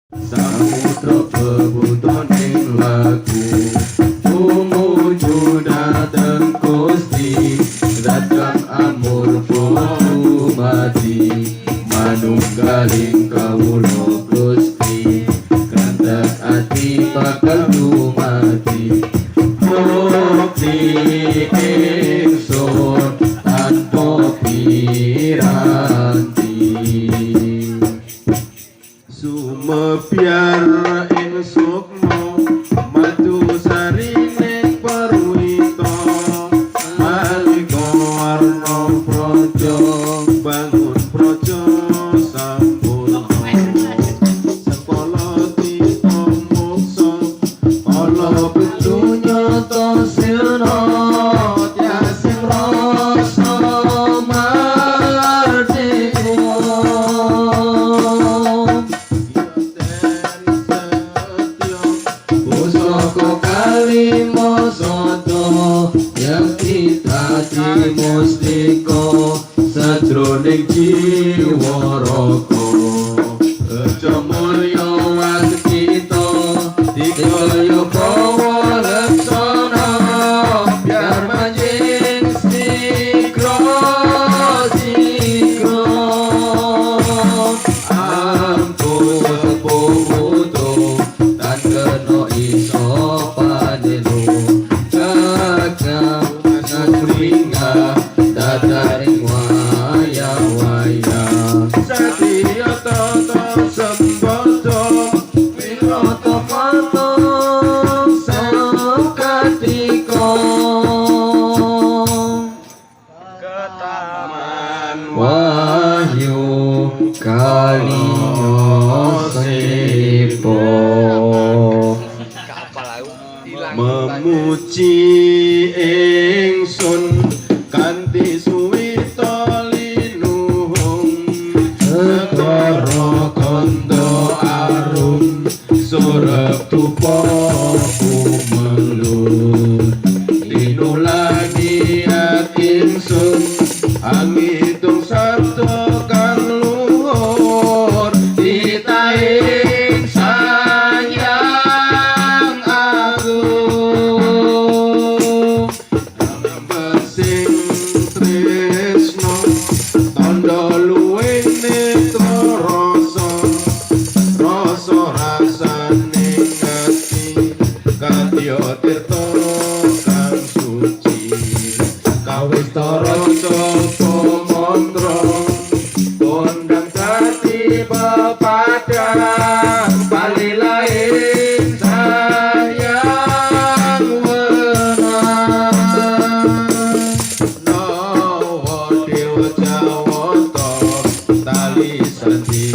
Samudra bebutoning lagu tumuju dhateng Gusti Datang amur dumadi manunggaling kawula Gusti Kandak ati bakal dumadi Bukti ingsun tanpa piranti Sumebyar ing sukma madu sarining perwita malika warna praja bangun praja sampurna sepala tita moksa ala betunya tasirna tiasing rasa mardika Pusaka kalima sada yang kita mustika sajroning jiwa raga aja mulya waskita dikaya bawa laksana biar manjing sikra ampun seputo tan kena iso panelo kakang nasringa dadaring waya-waya satya tata sembada wirata patong sakatika ketaman wahyu kaliosepo memuji ingsun kanthi suwita linuhung segara kanda arum surep tupa kumelun linulagi ingsun angitung sabda kang luhur ditaing sayang agung besing tresno tanda luwih netra rasa rasane ati kadya tirta kang suci kawis tara sapa mantra kondang dadi pepadang palilaing sayang wenang nawa dewa jawata tali sandi